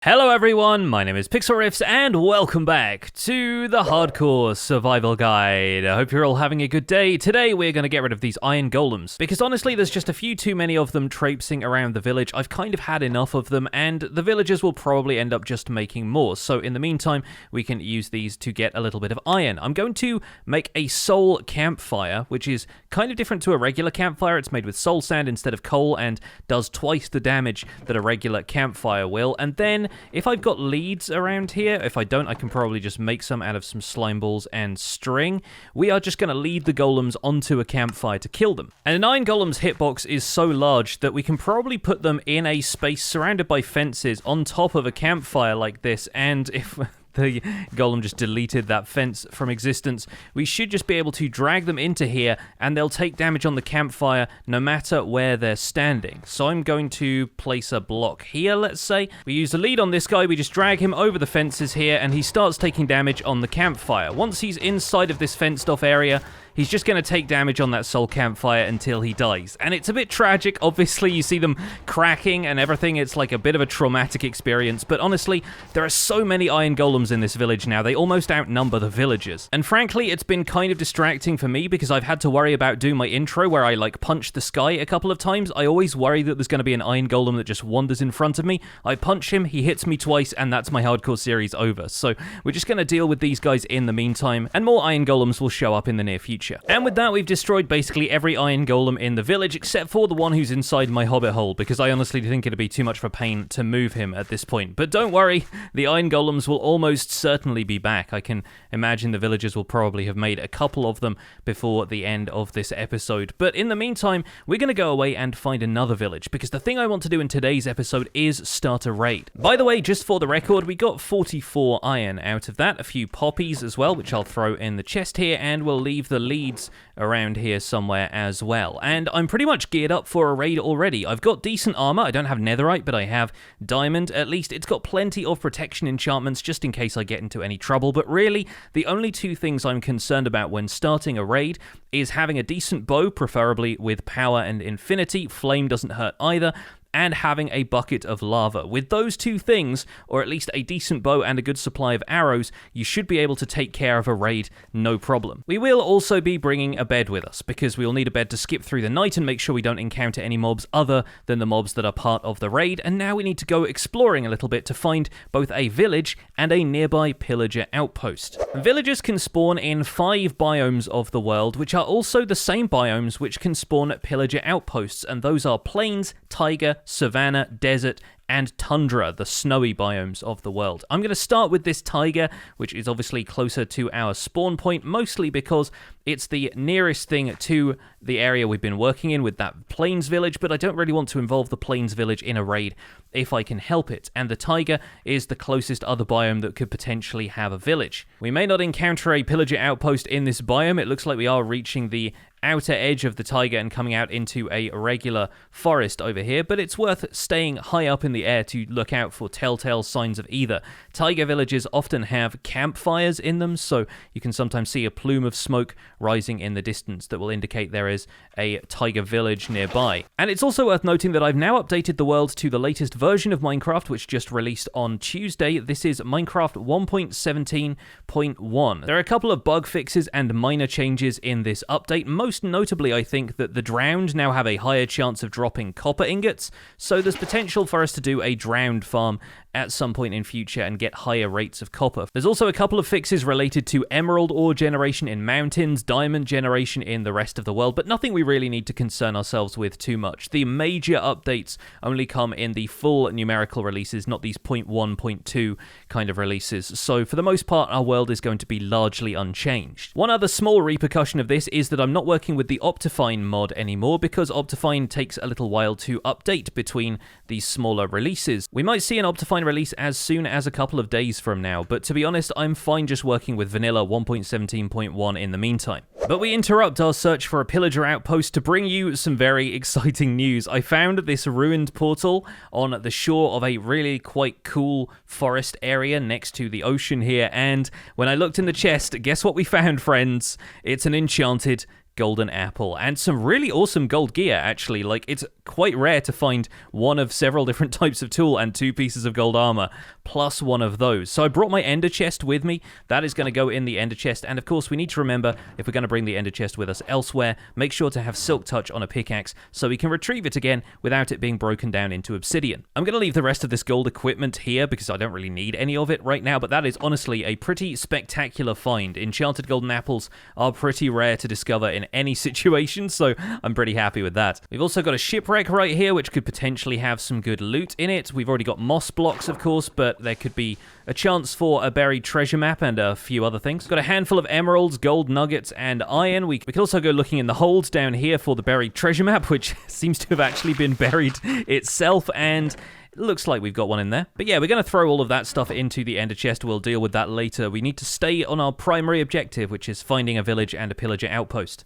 Hello everyone, my name is Pixlriffs and welcome back to the Hardcore Survival Guide. I hope you're all having a good day. Today we're going to get rid of these iron golems, because honestly there's just a few too many of them traipsing around the village. I've kind of had enough of them and the villagers will probably end up just making more. So in the meantime, we can use these to get a little bit of iron. I'm going to make a soul campfire, which is kind of different to a regular campfire. It's made with soul sand instead of coal and does twice the damage that a regular campfire will. And then if I've got leads around here, if I don't, I can probably just make some out of some slime balls and string. We are just going to lead the golems onto a campfire to kill them. And an iron golem's hitbox is so large that we can probably put them in a space surrounded by fences on top of a campfire like this, and if the golem just deleted that fence from existence, we should just be able to drag them into here and they'll take damage on the campfire no matter where they're standing. So I'm going to place a block here, let's say. We use the lead on this guy, we just drag him over the fences here and he starts taking damage on the campfire. Once he's inside of this fenced off area, he's just going to take damage on that soul campfire until he dies. And it's a bit tragic, obviously. You see them cracking and everything. It's like a bit of a traumatic experience. But honestly, there are so many iron golems in this village now. They almost outnumber the villagers. And frankly, it's been kind of distracting for me because I've had to worry about doing my intro where I like punch the sky a couple of times. I always worry that there's going to be an iron golem that just wanders in front of me. I punch him, he hits me twice, and that's my hardcore series over. So we're just going to deal with these guys in the meantime, and more iron golems will show up in the near future. And with that, we've destroyed basically every iron golem in the village, except for the one who's inside my hobbit hole, because I honestly think it'd be too much of a pain to move him at this point. But don't worry, the iron golems will almost certainly be back. I can imagine the villagers will probably have made a couple of them before the end of this episode. But in the meantime, we're going to go away and find another village, because the thing I want to do in today's episode is start a raid. By the way, just for the record, we got 44 iron out of that, a few poppies as well, which I'll throw in the chest here, and we'll leave the leads around here somewhere as well. And I'm pretty much geared up for a raid already. I've got decent armor. I don't have netherite, but I have diamond. At least it's got plenty of protection enchantments just in case I get into any trouble. But really, the only two things I'm concerned about when starting a raid is having a decent bow, preferably with power and infinity. Flame doesn't hurt either. And having a bucket of lava. With those two things, or at least a decent bow and a good supply of arrows, you should be able to take care of a raid, no problem. We will also be bringing a bed with us, because we will need a bed to skip through the night and make sure we don't encounter any mobs other than the mobs that are part of the raid. And now we need to go exploring a little bit to find both a village and a nearby pillager outpost. Villagers can spawn in 5 biomes of the world, which are also the same biomes which can spawn at pillager outposts, and those are plains, taiga, savanna, desert, and tundra, the snowy biomes of the world. I'm going to start with this taiga, which is obviously closer to our spawn point, mostly because it's the nearest thing to the area we've been working in with that plains village, but I don't really want to involve the plains village in a raid if I can help it, and the taiga is the closest other biome that could potentially have a village. We may not encounter a pillager outpost in this biome. It looks like we are reaching the outer edge of the taiga and coming out into a regular forest over here, but it's worth staying high up in the air to look out for telltale signs of either. Taiga villages often have campfires in them, so you can sometimes see a plume of smoke rising in the distance that will indicate there is a taiga village nearby. And it's also worth noting that I've now updated the world to the latest version of Minecraft, which just released on Tuesday. This is Minecraft 1.17.1. There are a couple of bug fixes and minor changes in this update. Most notably, I think that the drowned now have a higher chance of dropping copper ingots, so there's potential for us to do a drowned farm at some point in future and get higher rates of copper. There's also a couple of fixes related to emerald ore generation in mountains, diamond generation in the rest of the world, but nothing we really need to concern ourselves with too much. The major updates only come in the full numerical releases, not these 0.1, 0.2 kind of releases, so for the most part our world is going to be largely unchanged. One other small repercussion of this is that I'm not working with the Optifine mod anymore, because Optifine takes a little while to update between these smaller releases. We might see an Optifine release as soon as a couple of days from now, but to be honest, I'm fine just working with vanilla 1.17.1 in the meantime. But we interrupt our search for a pillager outpost to bring you some very exciting news. I found this ruined portal on the shore of a really quite cool forest area next to the ocean here, and when I looked in the chest, guess what we found, friends? It's an enchanted golden apple and some really awesome gold gear, actually. Like, it's quite rare to find one of several different types of tool and 2 pieces of gold armor, plus one of those. So I brought my ender chest with me. That is going to go in the ender chest, and of course we need to remember, if we're going to bring the ender chest with us elsewhere, make sure to have silk touch on a pickaxe so we can retrieve it again without it being broken down into obsidian. I'm going to leave the rest of this gold equipment here because I don't really need any of it right now, but that is honestly a pretty spectacular find. Enchanted golden apples are pretty rare to discover in any situation, so I'm pretty happy with that. We've also got a shipwreck right here, which could potentially have some good loot in it. We've already got moss blocks, of course, but there could be a chance for a buried treasure map and a few other things. Got a handful of emeralds, gold nuggets, and iron. We could also go looking in the hold down here for the buried treasure map, which seems to have actually been buried itself, and it looks like we've got one in there. But yeah, we're going to throw all of that stuff into the ender chest. We'll deal with that later. We need to stay on our primary objective, which is finding a village and a pillager outpost.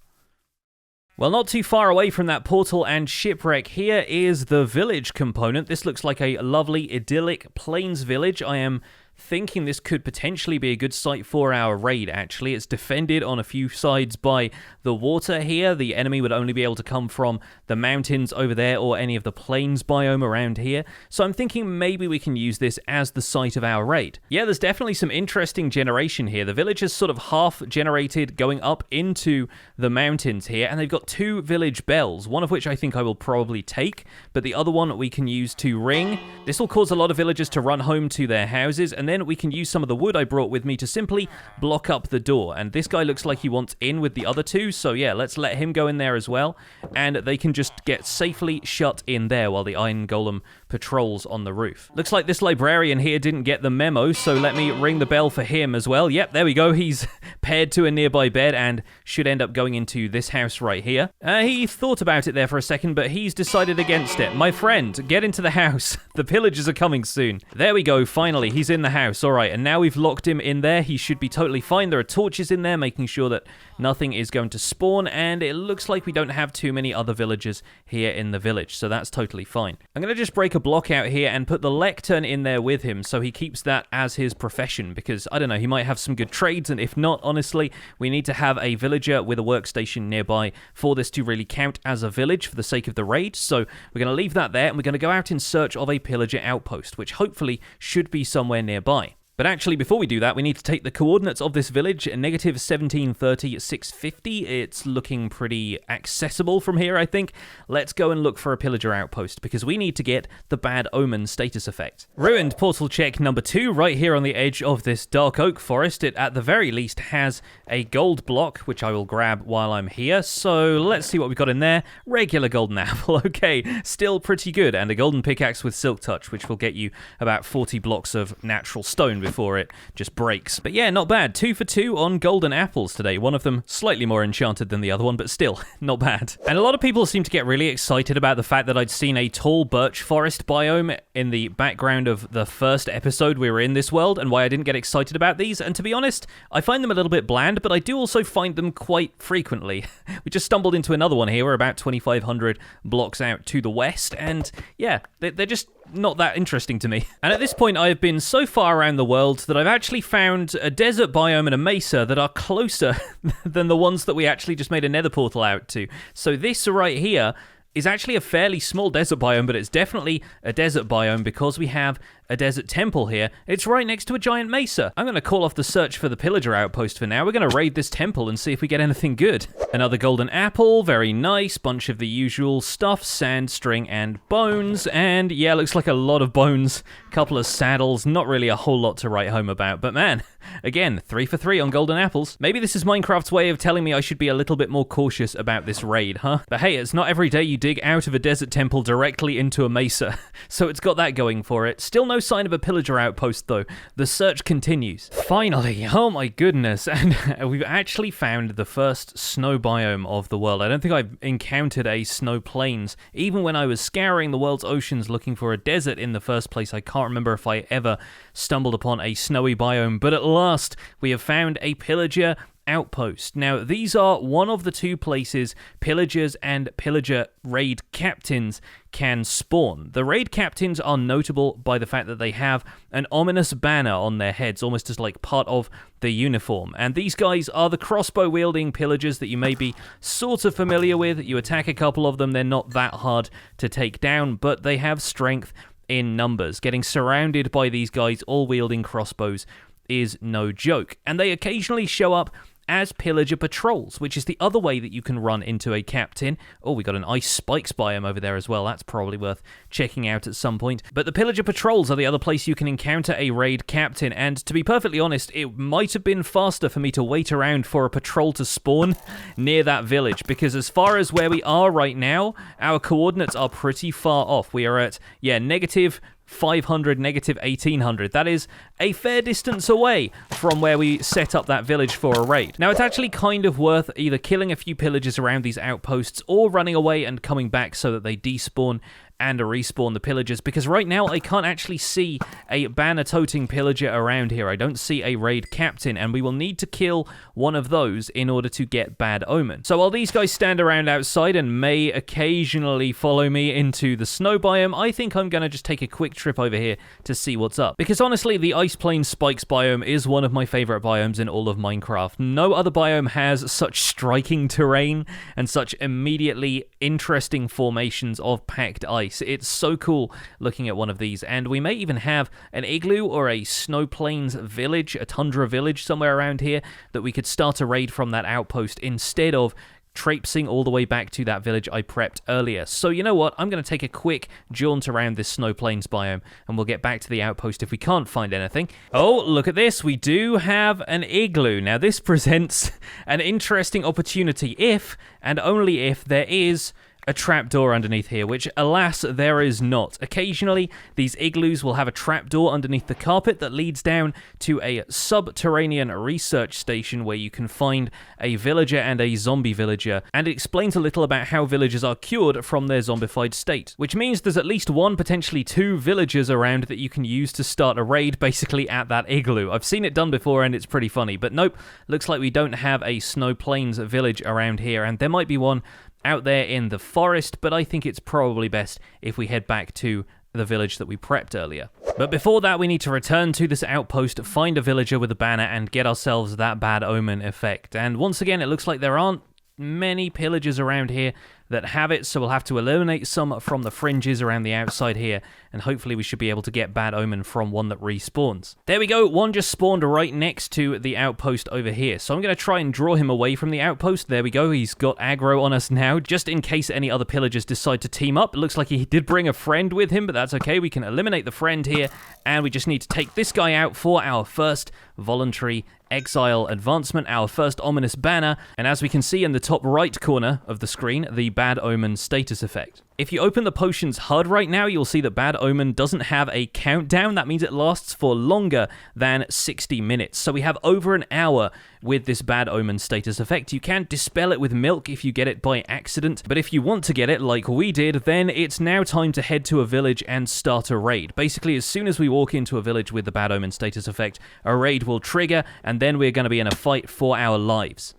Well, not too far away from that portal and shipwreck, here is the village component. This looks like a lovely, idyllic plains village. I am thinking this could potentially be a good site for our raid, actually. It's defended on a few sides by the water here. The enemy would only be able to come from the mountains over there or any of the plains biome around here. So I'm thinking maybe we can use this as the site of our raid. Yeah, there's definitely some interesting generation here. The village is sort of half generated going up into the mountains here, and they've got 2 village bells, one of which I think I will probably take, but the other one we can use to ring. This will cause a lot of villagers to run home to their houses, and then we can use some of the wood I brought with me to simply block up the door. And this guy looks like he wants in with the other 2, so yeah, let's let him go in there as well, and they can just get safely shut in there while the iron golem patrols on the roof. Looks like this librarian here didn't get the memo, so let me ring the bell for him as well. Yep, there we go. He's paired to a nearby bed and should end up going into this house right here. He thought about it there for a second, but he's decided against it. My friend, get into the house. The pillagers are coming soon. There we go, finally, he's in the house. All right, and now we've locked him in there. He should be totally fine. There are torches in there, making sure that nothing is going to spawn, and it looks like we don't have too many other villagers here in the village, so that's totally fine. I'm going to just break a block out here and put the lectern in there with him, so he keeps that as his profession, because, I don't know, he might have some good trades, and if not, honestly, we need to have a villager with a workstation nearby for this to really count as a village for the sake of the raid, so we're going to leave that there, and we're going to go out in search of a pillager outpost, which hopefully should be somewhere nearby. But actually, before we do that, we need to take the coordinates of this village, negative 1730, 650. It's looking pretty accessible from here, I think. Let's go and look for a pillager outpost, because we need to get the bad omen status effect. Ruined portal check number 2, right here on the edge of this dark oak forest. It, at the very least, has a gold block, which I will grab while I'm here. So let's see what we've got in there. Regular golden apple, okay, still pretty good. And a golden pickaxe with silk touch, which will get you about 40 blocks of natural stone before it just breaks. But yeah, not bad. 2 for 2 on golden apples today. One of them slightly more enchanted than the other one, but still, not bad. And a lot of people seem to get really excited about the fact that I'd seen a tall birch forest biome in the background of the first episode we were in this world, and why I didn't get excited about these. And to be honest, I find them a little bit bland, but I do also find them quite frequently. We just stumbled into another one here. We're about 2,500 blocks out to the west, and yeah, they're just not that interesting to me. And at this point, I have been so far around the world that I've actually found a desert biome and a mesa that are closer than the ones that we actually just made a nether portal out to. So this right here is actually a fairly small desert biome, but it's definitely a desert biome because we have a desert temple here. It's right next to a giant mesa. I'm going to call off the search for the pillager outpost for now. We're going to raid this temple and see if we get anything good. Another golden apple, very nice. Bunch of the usual stuff, sand, string, and bones. And yeah, looks like a lot of bones. Couple of saddles, not really a whole lot to write home about. But man, again, 3 for 3 on golden apples. Maybe this is Minecraft's way of telling me I should be a little bit more cautious about this raid, huh? But hey, it's not every day you dig out of a desert temple directly into a mesa. So it's got that going for it. Still no sign of a pillager outpost though. The search continues. Finally, oh my goodness, and we've actually found the first snow biome of the world. I don't think I've encountered a snow plains. Even when I was scouring the world's oceans looking for a desert in the first place, I can't remember if I ever stumbled upon a snowy biome, but at last we have found a pillager Outpost. Now, these are one of the two places pillagers and pillager raid captains can spawn. The raid captains are notable by the fact that they have an ominous banner on their heads, almost as like part of the uniform. And these guys are the crossbow-wielding pillagers that you may be sort of familiar with. You attack a couple of them, they're not that hard to take down, but they have strength in numbers. Getting surrounded by these guys all wielding crossbows is no joke. And they occasionally show up as Pillager Patrols, which is the other way that you can run into a captain. Oh, we got an ice spikes biome over there as well. That's probably worth checking out at some point. But the Pillager Patrols are the other place you can encounter a raid captain, and to be perfectly honest, it might have been faster for me to wait around for a patrol to spawn near that village, because as far as where we are right now, our coordinates are pretty far off. We are at, negative 500, negative 1800. That is a fair distance away from where we set up that village for a raid. Now, it's actually kind of worth either killing a few pillagers around these outposts or running away and coming back so that they despawn and respawn the pillagers, because right now I can't actually see a banner-toting pillager around here. I don't see a raid captain, and we will need to kill one of those in order to get Bad Omen. So while these guys stand around outside and may occasionally follow me into the snow biome, I think I'm going to just take a quick trip over here to see what's up. Because honestly, the Ice Plain Spikes biome is one of my favorite biomes in all of Minecraft. No other biome has such striking terrain and such immediately interesting formations of packed ice. It's so cool looking at one of these, and we may even have an igloo or a snow plains village, a tundra village somewhere around here that we could start a raid from that outpost instead of traipsing all the way back to that village I prepped earlier. So you know what, I'm going to take a quick jaunt around this snow plains biome, and we'll get back to the outpost if we can't find anything. Oh, look at this, we do have an igloo. Now this presents an interesting opportunity if, and only if, there is a trapdoor underneath here, which alas there is not. Occasionally these igloos will have a trapdoor underneath the carpet that leads down to a subterranean research station where you can find a villager and a zombie villager, and it explains a little about how villagers are cured from their zombified state, which means there's at least one, potentially two villagers around that you can use to start a raid basically at that igloo. I've seen it done before and it's pretty funny, but nope, looks like we don't have a Snow Plains village around here, and there might be one out there in the forest, but I think it's probably best if we head back to the village that we prepped earlier. But before that, we need to return to this outpost, find a villager with a banner, and get ourselves that Bad Omen effect. And once again, it looks like there aren't many pillagers around here that have it, so we'll have to eliminate some from the fringes around the outside here, and hopefully we should be able to get Bad Omen from one that respawns. There we go, one just spawned right next to the outpost over here, so I'm going to try and draw him away from the outpost. There we go, he's got aggro on us now, just in case any other pillagers decide to team up. It looks like he did bring a friend with him, but that's okay, we can eliminate the friend here, and we just need to take this guy out for our first voluntary exile advancement, our first ominous banner, and as we can see in the top right corner of the screen, the Bad Omen status effect. If you open the potion's HUD right now, you'll see that Bad Omen doesn't have a countdown. That means it lasts for longer than 60 minutes. So we have over an hour with this Bad Omen status effect. You can dispel it with milk if you get it by accident, but if you want to get it like we did, then it's now time to head to a village and start a raid. Basically, as soon as we walk into a village with the Bad Omen status effect, a raid will trigger, and then we're going to be in a fight for our lives.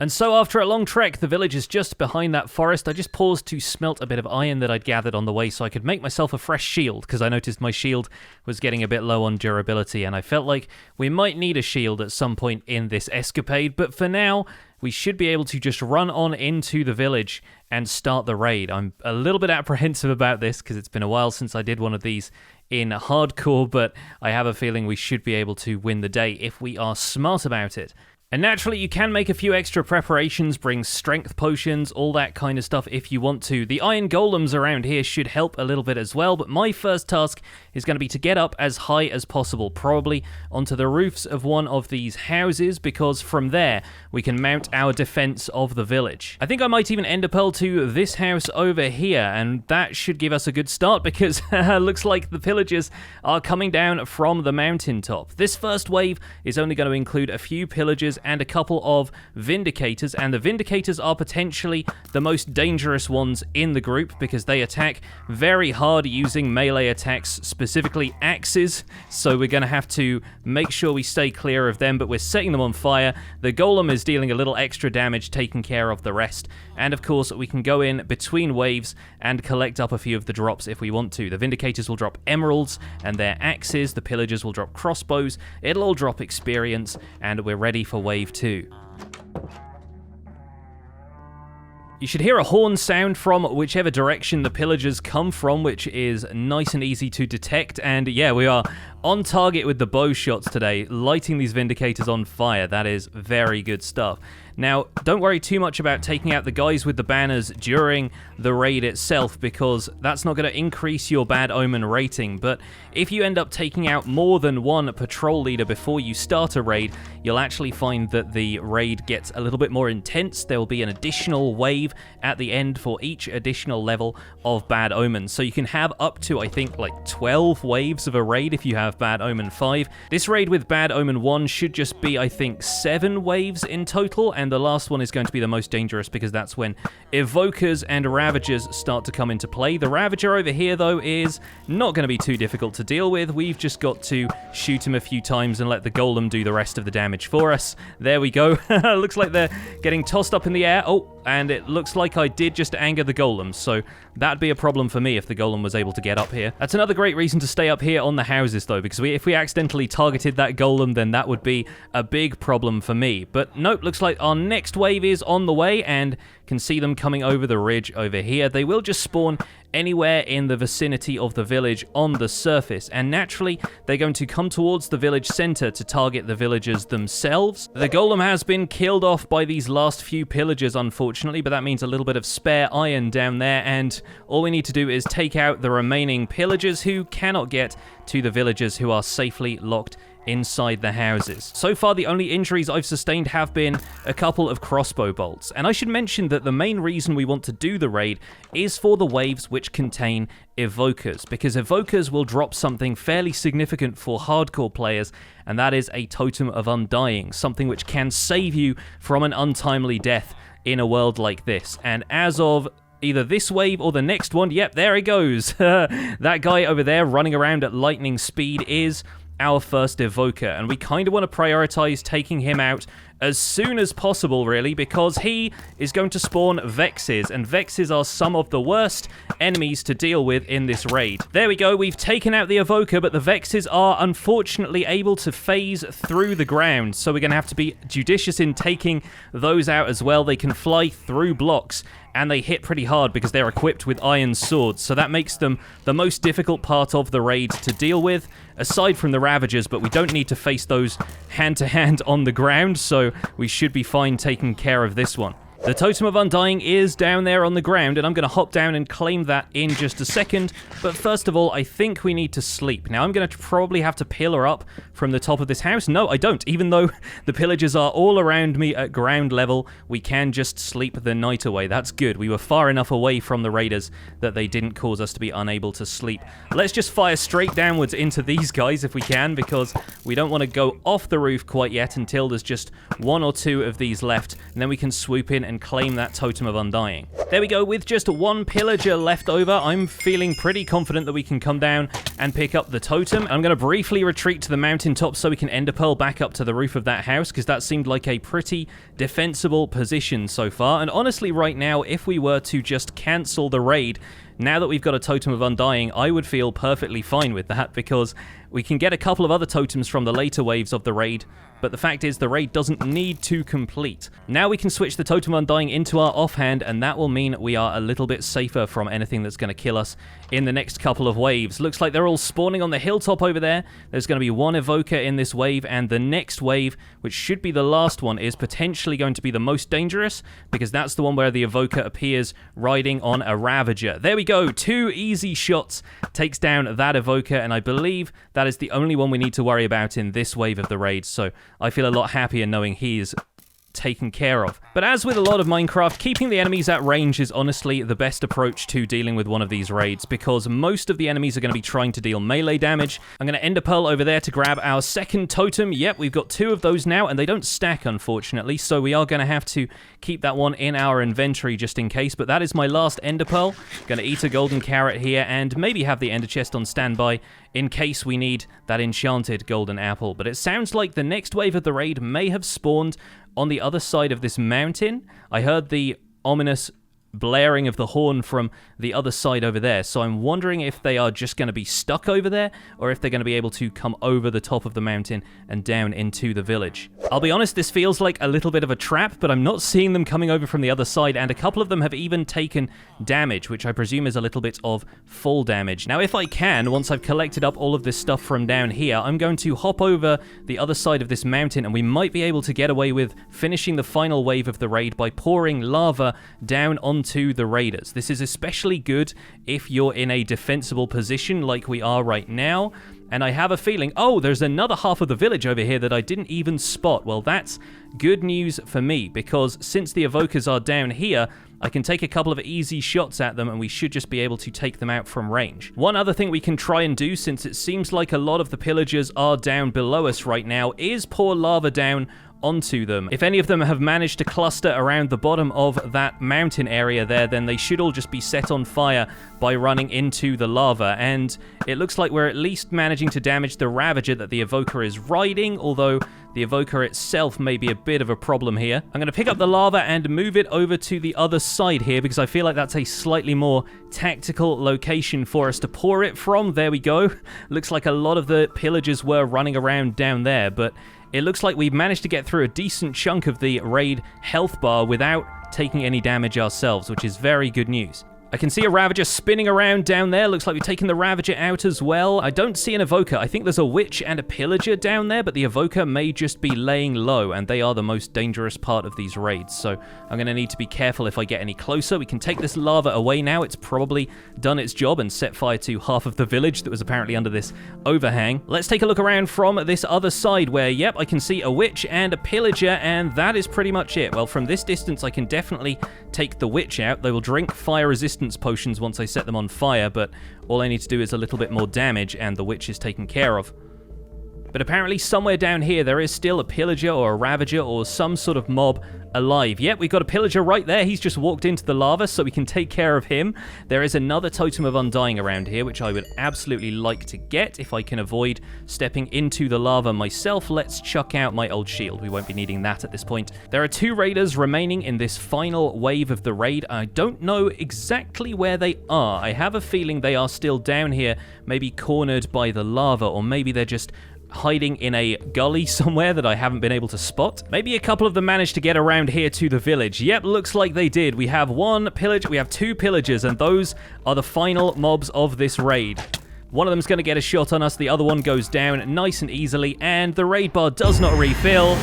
And so after a long trek, the village is just behind that forest. I just paused to smelt a bit of iron that I'd gathered on the way so I could make myself a fresh shield, because I noticed my shield was getting a bit low on durability, and I felt like we might need a shield at some point in this escapade, but for now, we should be able to just run on into the village and start the raid. I'm a little bit apprehensive about this because it's been a while since I did one of these in hardcore, but I have a feeling we should be able to win the day if we are smart about it. And naturally, you can make a few extra preparations, bring strength potions, all that kind of stuff if you want to. The iron golems around here should help a little bit as well, but my first task is going to be to get up as high as possible, probably onto the roofs of one of these houses, because from there we can mount our defense of the village. I think I might even end up to this house over here, and that should give us a good start, because looks like the pillagers are coming down from the mountaintop. This first wave is only going to include a few pillagers and a couple of Vindicators, and the Vindicators are potentially the most dangerous ones in the group because they attack very hard using melee attacks, specifically axes, so we're going to have to make sure we stay clear of them, but we're setting them on fire. The Golem is dealing a little extra damage, taking care of the rest, and of course we can go in between waves and collect up a few of the drops if we want to. The Vindicators will drop emeralds and their axes, the Pillagers will drop crossbows, it'll all drop experience, and we're ready for wave 2. You should hear a horn sound from whichever direction the Pillagers come from, which is nice and easy to detect, and yeah, we are on target with the bow shots today, lighting these Vindicators on fire. That is very good stuff. Now, don't worry too much about taking out the guys with the banners during the raid itself, because that's not going to increase your bad omen rating, but if you end up taking out more than one patrol leader before you start a raid, you'll actually find that the raid gets a little bit more intense. There will be an additional wave at the end for each additional level of bad omens, so you can have up to, I think, like 12 waves of a raid if you have bad omen 5. This raid with bad omen 1 should just be, I think, 7 waves in total, and the last one is going to be the most dangerous because that's when Evokers and Ravagers start to come into play. The Ravager over here, though, is not going to be too difficult to deal with. We've just got to shoot him a few times and let the Golem do the rest of the damage for us. There we go. Looks like they're getting tossed up in the air. Oh, and it looks like I did just anger the Golem, so that'd be a problem for me if the Golem was able to get up here. That's another great reason to stay up here on the houses, though, because if we accidentally targeted that Golem, then that would be a big problem for me. But nope, looks like our next wave is on the way, and can see them coming over the ridge over here. They will just spawn anywhere in the vicinity of the village on the surface, and naturally they're going to come towards the village center to target the villagers themselves. The Golem has been killed off by these last few Pillagers, unfortunately, but that means a little bit of spare iron down there, and all we need to do is take out the remaining Pillagers who cannot get to the villagers who are safely locked inside the houses. So far, the only injuries I've sustained have been a couple of crossbow bolts, and I should mention that the main reason we want to do the raid is for the waves which contain Evokers, because Evokers will drop something fairly significant for hardcore players, and that is a Totem of Undying, something which can save you from an untimely death in a world like this. And as of either this wave or the next one, yep, there he goes. That guy over there running around at lightning speed is our first Evoker, and we kind of want to prioritize taking him out as soon as possible, really, because he is going to spawn Vexes, and Vexes are some of the worst enemies to deal with in this raid. There we go, we've taken out the Evoker, but the Vexes are unfortunately able to phase through the ground, so we're going to have to be judicious in taking those out as well. They can fly through blocks, and they hit pretty hard because they're equipped with iron swords, so that makes them the most difficult part of the raid to deal with, aside from the Ravagers, but we don't need to face those hand-to-hand on the ground, so we should be fine taking care of this one. The Totem of Undying is down there on the ground, and I'm going to hop down and claim that in just a second. But first of all, I think we need to sleep. Now, I'm going to probably have to pillar up from the top of this house. No, I don't. Even though the Pillagers are all around me at ground level, we can just sleep the night away. That's good. We were far enough away from the raiders that they didn't cause us to be unable to sleep. Let's just fire straight downwards into these guys if we can, because we don't want to go off the roof quite yet until there's just 1 or 2 of these left, and then we can swoop in and claim that Totem of Undying. There we go, with just 1 Pillager left over, I'm feeling pretty confident that we can come down and pick up the totem. I'm going to briefly retreat to the mountaintop so we can ender pearl back up to the roof of that house, because that seemed like a pretty defensible position so far. And honestly, right now, if we were to just cancel the raid, now that we've got a Totem of Undying, I would feel perfectly fine with that, because we can get a couple of other totems from the later waves of the raid, but the fact is the raid doesn't need to complete. Now we can switch the Totem of Undying into our offhand, and that will mean we are a little bit safer from anything that's going to kill us in the next couple of waves. Looks like they're all spawning on the hilltop over there. There's going to be 1 Evoker in this wave, and the next wave, which should be the last one, is potentially going to be the most dangerous, because that's the one where the Evoker appears riding on a Ravager. There we go, 2 easy shots takes down that Evoker, and I believe that is the only one we need to worry about in this wave of the raid, so I feel a lot happier knowing he is taken care of. But as with a lot of Minecraft, keeping the enemies at range is honestly the best approach to dealing with one of these raids, because most of the enemies are going to be trying to deal melee damage. I'm going to end a pearl over there to grab our second totem. Yep, we've got 2 of those now, and they don't stack, unfortunately, so we are going to have to keep that one in our inventory just in case. But that is my last ender pearl. Going to eat a golden carrot here, and maybe have the ender chest on standby in case we need that enchanted golden apple. But it sounds like the next wave of the raid may have spawned on the other side of this mountain. I heard the ominous blaring of the horn from the other side over there, so I'm wondering if they are just going to be stuck over there, or if they're going to be able to come over the top of the mountain and down into the village. I'll be honest, this feels like a little bit of a trap, but I'm not seeing them coming over from the other side, and a couple of them have even taken damage, which I presume is a little bit of fall damage. Now, if I can, once I've collected up all of this stuff from down here, I'm going to hop over the other side of this mountain, and we might be able to get away with finishing the final wave of the raid by pouring lava down onto the raiders. This is especially good if you're in a defensible position like we are right now. And I have a feeling, oh, there's another half of the village over here that I didn't even spot. Well, that's good news for me, because since the evokers are down here, I can take a couple of easy shots at them, and we should just be able to take them out from range. One other thing we can try and do, since it seems like a lot of the pillagers are down below us right now, is pour lava down onto them. If any of them have managed to cluster around the bottom of that mountain area there, then they should all just be set on fire by running into the lava. And it looks like we're at least managing to damage the Ravager that the evoker is riding, although the evoker itself may be a bit of a problem here. I'm going to pick up the lava and move it over to the other side here, because I feel like that's a slightly more tactical location for us to pour it from. There we go. Looks like a lot of the pillagers were running around down there, but it looks like we've managed to get through a decent chunk of the raid health bar without taking any damage ourselves, which is very good news. I can see a Ravager spinning around down there. Looks like we've taken the Ravager out as well. I don't see an Evoker. I think there's a Witch and a Pillager down there, but the Evoker may just be laying low, and they are the most dangerous part of these raids. So I'm going to need to be careful if I get any closer. We can take this lava away now. It's probably done its job and set fire to half of the village that was apparently under this overhang. Let's take a look around from this other side where, yep, I can see a Witch and a Pillager, and that is pretty much it. Well, from this distance, I can definitely take the Witch out. They will drink fire resistance potions once I set them on fire, but all I need to do is a little bit more damage and the Witch is taken care of. But apparently somewhere down here there is still a Pillager or a Ravager or some sort of mob alive. Yep, we've got a Pillager right there. He's just walked into the lava, so we can take care of him. There is another Totem of Undying around here, which I would absolutely like to get if I can avoid stepping into the lava myself. Let's chuck out my old shield. We won't be needing that at this point. There are 2 raiders remaining in this final wave of the raid. I don't know exactly where they are. I have a feeling they are still down here, maybe cornered by the lava, or maybe they're just hiding in a gully somewhere that I haven't been able to spot. Maybe a couple of them managed to get around here to the village. Yep, looks like they did. We have 1 pillager, we have 2 pillagers, and those are the final mobs of this raid. One of them's going to get a shot on us, the other one goes down nice and easily, and the raid bar does not refill.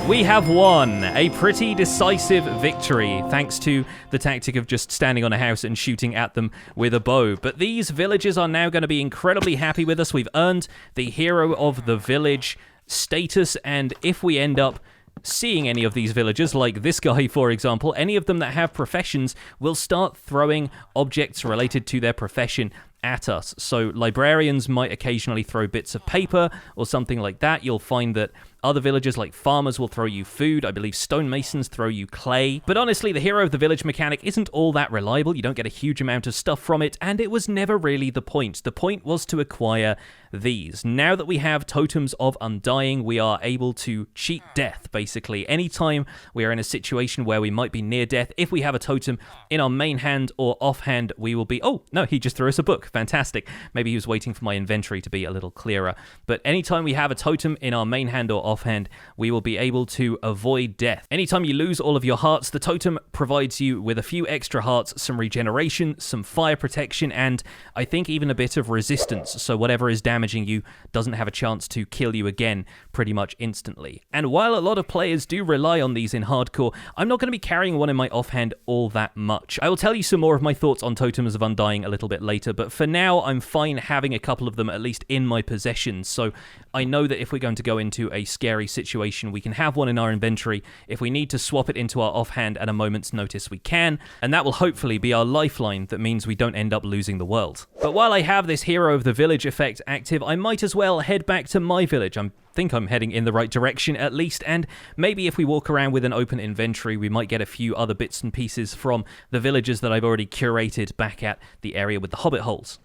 We have won a pretty decisive victory, thanks to the tactic of just standing on a house and shooting at them with a bow. But these villagers are now going to be incredibly happy with us. We've earned the Hero of the Village status, and if we end up seeing any of these villagers, like this guy for example, any of them that have professions will start throwing objects related to their profession at us. So librarians might occasionally throw bits of paper or something like that. You'll find that other villagers like farmers will throw you food. I believe stonemasons throw you clay. But honestly, the Hero of the Village mechanic isn't all that reliable. You don't get a huge amount of stuff from it, and it was never really the point. The point was to acquire these. Now that we have Totems of Undying, we are able to cheat death, basically. Anytime we are in a situation where we might be near death, if we have a totem in our main hand or offhand, we will be... Oh, no, he just threw us a book. Fantastic. Maybe he was waiting for my inventory to be a little clearer. But anytime we have a totem in our main hand or offhand, we will be able to avoid death. Anytime you lose all of your hearts, the totem provides you with a few extra hearts, some regeneration, some fire protection, and I think even a bit of resistance, so whatever is damaging you doesn't have a chance to kill you again pretty much instantly. And while a lot of players do rely on these in hardcore, I'm not going to be carrying one in my offhand all that much. I will tell you some more of my thoughts on Totems of Undying a little bit later, but for now I'm fine having a couple of them at least in my possession. So I know that if we're going to go into a scary situation, we can have one in our inventory. If we need to swap it into our offhand at a moment's notice, we can, and that will hopefully be our lifeline that means we don't end up losing the world. But while I have this Hero of the Village effect active, I might as well head back to my village. I think I'm heading in the right direction at least, and maybe if we walk around with an open inventory, we might get a few other bits and pieces from the villages that I've already curated back at the area with the hobbit holes.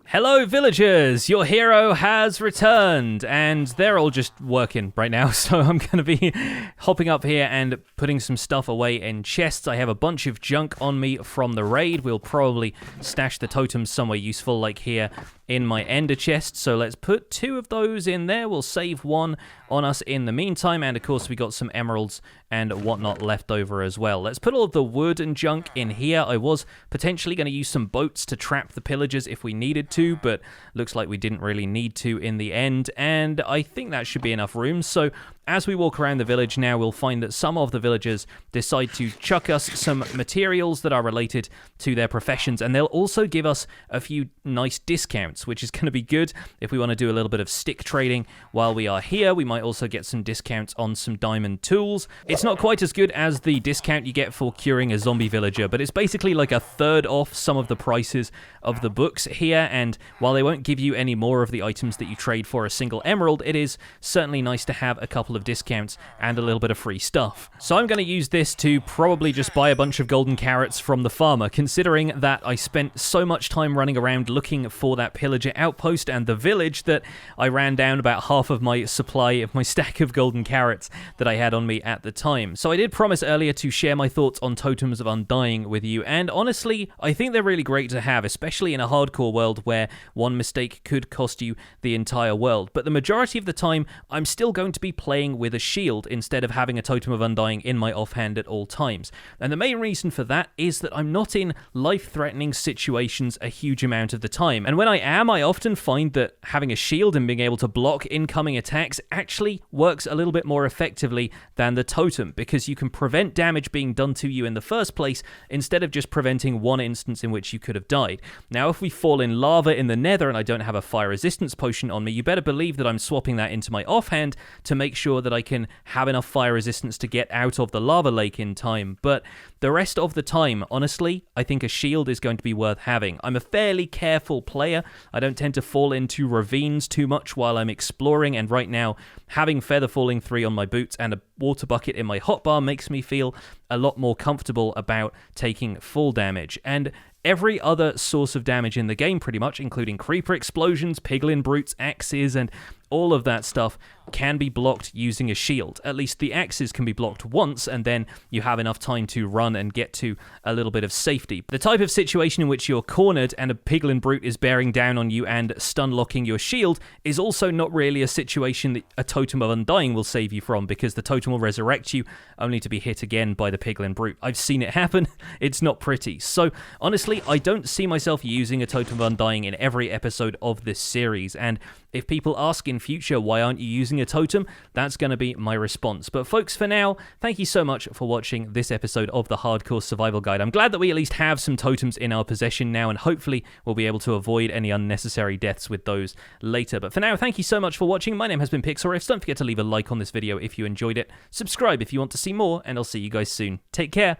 Hello villagers, your hero has returned, and they're all just working right now, so I'm going to be hopping up here and putting some stuff away in chests. I have a bunch of junk on me from the raid. We'll probably stash the totems somewhere useful, like here in my ender chest, so let's put 2 of those in there. We'll save 1 on us in the meantime, and of course we got some emeralds and whatnot left over as well. Let's put all of the wood and junk in here. I was potentially going to use some boats to trap the pillagers if we needed to, but looks like we didn't really need to in the end, and I think that should be enough room. So as we walk around the village now, we'll find that some of the villagers decide to chuck us some materials that are related to their professions, and they'll also give us a few nice discounts, which is going to be good if we want to do a little bit of stick trading while we are here. We might also get some discounts on some diamond tools. It's not quite as good as the discount you get for curing a zombie villager, but it's basically like a third off some of the prices of the books here, and while they won't give you any more of the items that you trade for a single emerald, it is certainly nice to have a couple of discounts and a little bit of free stuff. So I'm going to use this to probably just buy a bunch of golden carrots from the farmer, considering that I spent so much time running around looking for that Pillager Outpost and the village that I ran down about half of my supply of my stack of golden carrots that I had on me at the time. So I did promise earlier to share my thoughts on Totems of Undying with you, and honestly, I think they're really great to have, especially in a hardcore world where one mistake could cost you the entire world. But the majority of the time, I'm still going to be playing with a shield instead of having a Totem of Undying in my offhand at all times. And the main reason for that is that I'm not in life-threatening situations a huge amount of the time. And when I am, I often find that having a shield and being able to block incoming attacks actually works a little bit more effectively than the totem, because you can prevent damage being done to you in the first place instead of just preventing one instance in which you could have died. Now, if we fall in lava in the nether and I don't have a fire resistance potion on me, you better believe that I'm swapping that into my offhand to make sure that I can have enough fire resistance to get out of the lava lake in time. But the rest of the time, honestly, I think a shield is going to be worth having. I'm a fairly careful player. I don't tend to fall into ravines too much while I'm exploring, and right now, having Feather Falling 3 on my boots and a water bucket in my hotbar makes me feel a lot more comfortable about taking full damage. And every other source of damage in the game, pretty much, including creeper explosions, piglin brutes, axes, and all of that stuff, can be blocked using a shield. At least the axes can be blocked once, and then you have enough time to run and get to a little bit of safety. The type of situation in which you're cornered and a piglin brute is bearing down on you and stun locking your shield is also not really a situation that a Totem of Undying will save you from, because the totem will resurrect you only to be hit again by the piglin brute. I've seen it happen. It's not pretty. So honestly, I don't see myself using a Totem of Undying in every episode of this series, and if people ask in future why aren't you using a totem, that's going to be my response. But folks, for now, thank you so much for watching this episode of the Hardcore Survival Guide. I'm glad that we at least have some totems in our possession now, and hopefully we'll be able to avoid any unnecessary deaths with those later. But for now, thank you so much for watching. My name has been Pixlriffs. Don't forget to leave a like on this video if you enjoyed it. Subscribe if you want to see more, and I'll see you guys soon. Take care.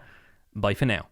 Bye for now.